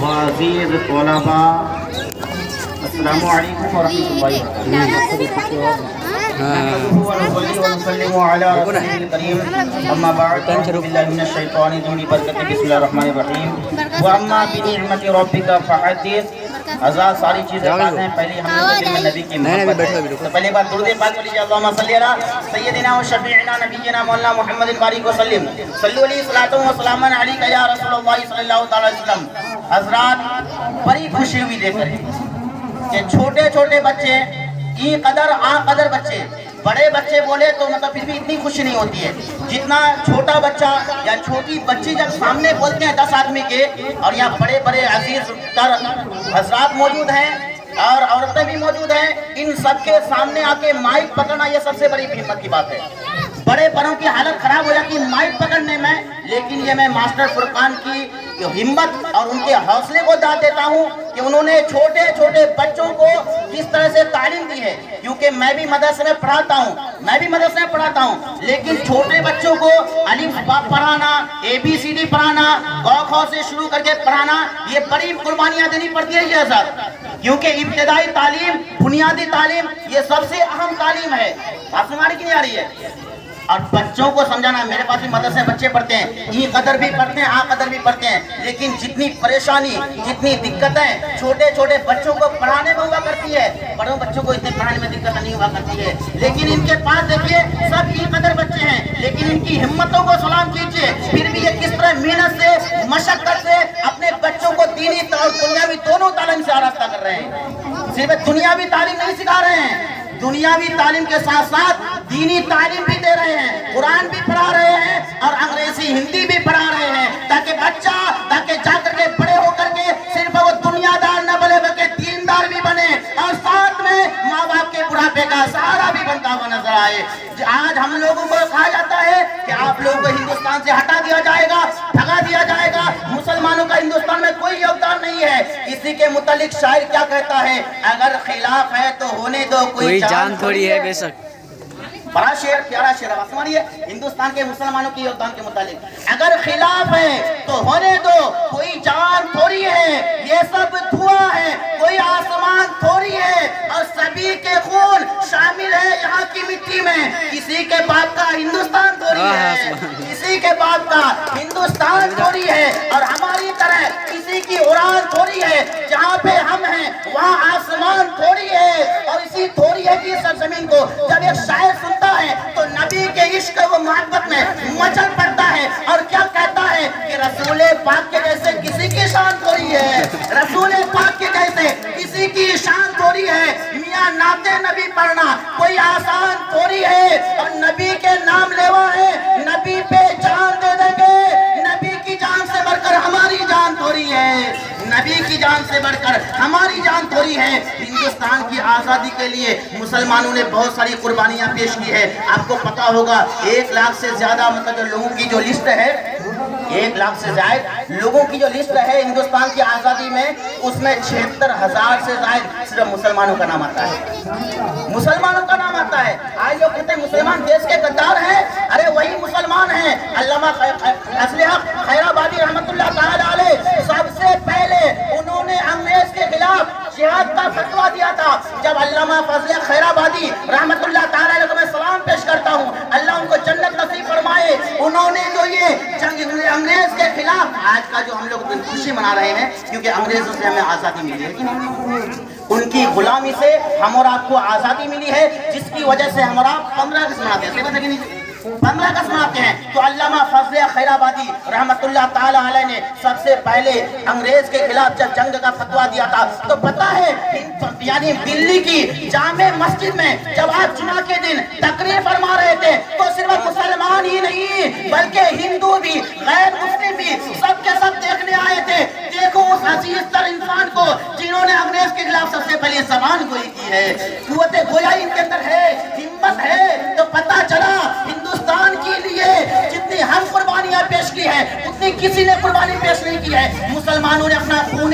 وعزیز طلباء، السلام علیکم ورحمۃ اللہ وبرکاتہ۔ ونصلي ونسلم على رسوله الكريم اما بعد، اعوذ بالله من الشيطان الرجيم، بسم الله الرحمن الرحیم۔ واما بنعمت ربك فحدث۔ آزاد ساری چیزیں بات ہیں، پہلی ہم نے دل میں نبی کی محبت ہے، تو پہلی بات درود پاک پڑھ لیجیے، اللهم صل علی سیدنا و شفیعنا نبینا مولانا محمد بارک وسلم، صلو علیہ الصلاۃ والسلام علیک یا رسول اللہ صلی اللہ تعالی علیہ وسلم۔ حضرات، بڑی خوشی ہوئی دیکھ کر کہ چھوٹے چھوٹے بچے ای قدر آ قدر بچے، بڑے بچے بولے تو مطلب پھر بھی اتنی خوشی نہیں ہوتی ہے جتنا چھوٹا بچہ یا چھوٹی بچی جب سامنے بولتے ہیں 10 آدمی کے، اور یہاں بڑے بڑے عزیز تر حضرات موجود ہیں اور عورتیں بھی موجود ہیں، ان سب کے سامنے آ کے مائک پکڑنا یہ سب سے بڑی ہمت کی بات ہے۔ بڑے بڑوں کی حالت خراب ہو جاتی ہے مائک پکڑنے میں، لیکن یہ میں ماسٹر فرقان کی ہمت اور ان کے حوصلے کو داد دیتا ہوں کہ انہوں نے چھوٹے چھوٹے بچوں کو کس طرح سے تعلیم دی ہے، کیونکہ میں بھی مدرسے میں پڑھاتا ہوں، لیکن چھوٹے بچوں کو الف با پڑھانا، ABCD پڑھانا، ق خ سے شروع کر کے پڑھانا، یہ بڑی قربانیاں دینی پڑتی ہے یہ سب، کیونکہ ابتدائی تعلیم، بنیادی تعلیم یہ سب سے اہم تعلیم ہے۔ آپ سمجھنے کی نہیں آ رہی ہے؟ اور بچوں کو سمجھانا، میرے پاس بھی مدرسے بچے پڑھتے ہیں، ای قدر بھی پڑھتے ہیں، آ قدر بھی پڑھتے ہیں، لیکن جتنی پریشانی، جتنی دقتیں چھوٹے چھوٹے بچوں کو پڑھانے میں ہوا کرتی ہے، بڑوں بچوں کو اتنے پڑھانے میں دقت نہیں ہوا کرتی ہے، لیکن ان کے پاس دیکھیے سب ای قدر بچے ہیں، لیکن ان کی ہمتوں کو سلام کیجیے، پھر بھی یہ کس طرح محنت سے، مشقت سے اپنے بچوں کو دینی اور دنیاوی دونوں تعلیم سے آراستہ کر رہے ہیں۔ صرف دنیاوی تعلیم نہیں سکھا رہے ہیں، دنیاوی تعلیم کے ساتھ ساتھ دینی تعلیم بھی دے رہے ہیں، قرآن بھی پڑھا رہے ہیں اور انگریزی ہندی بھی پڑھا رہے ہیں، تاکہ بچہ جا کر کے بڑے ہو کر کے صرف وہ دنیا دار نہ بنے بلکہ دیندار بھی بنے، اور ساتھ میں ماں باپ کے بڑھاپے کا سہارا بھی بنتا ہوا نظر آئے۔ آج ہم لوگوں کو کہا جاتا ہے کہ آپ لوگوں کو ہندوستان سے ہٹا دیا جائے گا، بھگا دیا جائے گا، مسلمانوں کا ہندوستان میں کوئی یوگدان نہیں ہے۔ اسی کے متعلق شاعر کیا کہتا ہے؟ اگر خلاف ہے تو ہونے دو، کوئی جان تھوڑی ہے بے شک۔ بڑا شعر، پیارا شعر، آسمانی ہے ہندوستان کے مسلمانوں کی یوگدان کے متعلق۔ اگر خلاف ہے تو ہونے دو، کوئی جان تھوڑی ہے، یہ سب دھواں ہے، کوئی آسمان تھوڑی ہے، اور سبھی کے خون شامل ہے یہاں کی مٹی میں، کسی کے باپ کا ہندوستان تھوڑی ہے، کسی کے باپ کا ہندوستان تھوڑی ہے، اور ہماری طرح کسی کی اڑان تھوڑی ہے، جہاں پہ ہم ہیں وہاں آسمان تھوڑی ہے، اور اسی تھوڑی ہے کی سرزمین کو جب ایک شاعر سنتا ہے تو نبی کے عشق و محبت میں مچل پڑتا ہے، اور کیا کہتا ہے کہ رسول پاک کے جیسے کسی کی شان تھوڑی ہے، رسول پاک کے جیسے کسی کی شان تھوڑی ہے، میاں نعت نبی پڑھنا کوئی آسان تھوڑی ہے، اور نبی کے نام لیوا ہے، نبی پہ جان دے دیں گے، نبی کی جان سے بڑھ کر ہماری جان تھوڑی ہے، نبی کی جان سے بڑھ کر ہماری جان تھوڑی ہے۔ ہندوستان کی آزادی کے لیے مسلمانوں نے بہت ساری قربانیاں پیش کی ہے، آپ کو پتا ہوگا 1 لاکھ سے زیادہ مطلب جو لوگوں کی جو لسٹ ہے، 1 لاکھ سے زائد لوگوں کی جو لسٹ ہے ہندوستان کی آزادی میں، اس میں 76,000 سے زائد صرف مسلمانوں کا نام آتا ہے، مسلمانوں کا نام آتا ہے۔ آج لوگ کہتے ہیں مسلمان دیش کے غدار ہیں، ارے وہی مسلمان ہیں۔ علامہ اصل حق خیرآبادی رحمت اللہ تعالی علیہ سب سے پہلے انہوں نے انگریز کے خلاف جہاد کا فتویٰ دیا تھا۔ جب علامہ فضل خیرآبادی رحمت اللہ تعالی علیہ کو میں سلام پیش کرتا ہوں، اللہ ان کو جنت نصیب فرمائے، انہوں نے جو یہ جنگ انگریز کے خلاف، آج کا جو ہم لوگ خوشی منا رہے ہیں کیونکہ انگریزوں سے ہمیں آزادی ملی ہے، ان کی غلامی سے ہم اور آپ کو آزادی ملی ہے، جس کی وجہ سے ہم اور آپ 15 اگست مناتے ہیں، 15 اگست مناتے ہیں۔ تو علامہ فضل خیرآبادی رحمت اللہ تعالی علیہ نے سب سے پہلے انگریز کے خلاف جب جنگ کا فتویٰ دیا تھا، تو پتہ ہے یعنی دلی کی جامع مسجد میں جب آپ جمعہ کے دن تقریر فرما رہے تھے تو صرف مسلمان ہی نہیں بلکہ ہندو بھی، غیر مسلم بھی، سب کے سب دیکھنے آئے تھے۔ دیکھو اس عزیز تر انسان کو جنہوں نے انگریز کے خلاف سب سے پہلے زبان گوئی کی ہے، قوت گویائی ان کے اندر ہے، ہمت ہے، تو پتہ چلا ہندوستان کے لیے جتنی ہم قربانیاں پیش کی ہیں اتنی کسی نے قربانی پیش نہیں کی ہے۔ مسلمانوں نے اپنا خون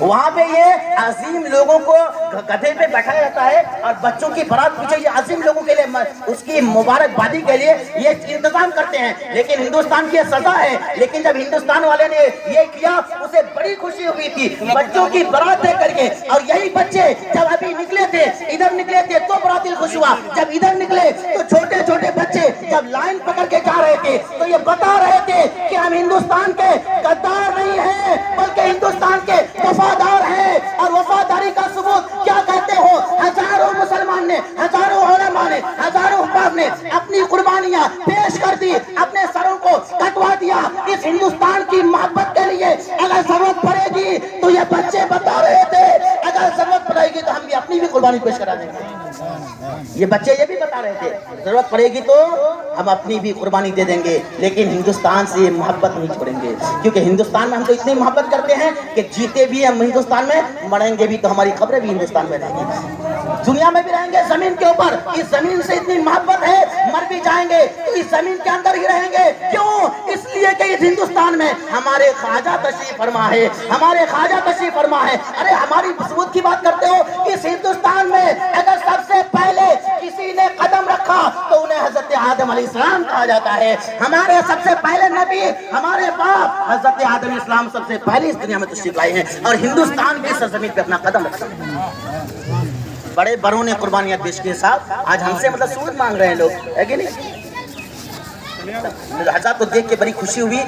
وہاں پہ یہ عظیم لوگوں کو گدھے پہ بیٹھایا جاتا ہے اور بچوں کی برات پیچھے یہ عظیم لوگوں کے لیے اس کی مبارکبادی کے لیے یہ انتظام کرتے ہیں. لیکن ہندوستان کی یہ سزا ہے. لیکن جب ہندوستان والے نے یہ کیا اسے بڑی خوشی ہوئی تھی بچوں کی برات دے کر کے. اور یہی بچے جب ابھی نکلے تھے ادھر نکلے تھے تو بڑا دل خوش ہوا. جب ادھر نکلے تو چھوٹے چھوٹے بچے جب لائن پکڑ کے جا رہے تھے تو یہ بتا رہے تھے کہ ہم ہندوستان کے غدار نہیں ہیں بلکہ ہندوستان کے وفادار ہیں. اور وفاداری کا ثبوت کیا کہتے ہو؟ ہزاروں مسلمان نے، ہزاروں علماء نے، ہزاروں حفاظ نے اپنی قربانیاں پیش کر دی، اپنے سروں کو کٹوا دیا اس ہندوستان کی محبت کے لیے. اگر ضرورت پڑے گی تو یہ بچے بتا رہے تھے اگر ضرورت پڑے گی تو ہم بھی اپنی بھی قربانی پیش کرا دیں گے. یہ بچے یہ بھی بتا رہے تھے ضرورت پڑے گی تو ہم اپنی بھی قربانی دے دیں گے لیکن ہندوستان سے یہ محبت نہیں چھوڑیں گے. کیونکہ ہندوستان میں ہم تو اتنی محبت کرتے ہیں کہ جیتے بھی ہم ہندوستان میں، مریں گے بھی تو ہماری قبریں بھی ہندوستان میں رہیں گی. دنیا میں بھی رہیں گے زمین کے اوپر. اس زمین سے اتنی محبت ہے مر بھی جائیں گے تو اس زمین کے اندر ہی رہیں گے. کیوں؟ اس لیے کہ اس ہندوستان میں ہمارے خواجہ تشریف فرما ہے، ہمارے خواجہ تشریف فرما ہے. ارے ہماری ثبوت کی بات کرتے ہو. اس ہندوستان میں اگر سب سے پہلے کسی نے قدم رکھا تو انہیں حضرت آدم علیہ السلام کہا جاتا ہے. ہمارے سب سے پہلے نبی ہمارے باپ حضرت آدم علیہ السلام سب سے پہلے اس دنیا میں تشریف لائے ہیں اور ہندوستان کی سرزمین پہ اپنا قدم رکھا ہے. بڑے بڑوں نے قربانیاں پیش کے ساتھ آج ہم سے مطلب سود مانگ رہے ہیں لوگ، ہے کہ نہیں؟ حضرات کو دیکھ کے بڑی خوشی ہوئی.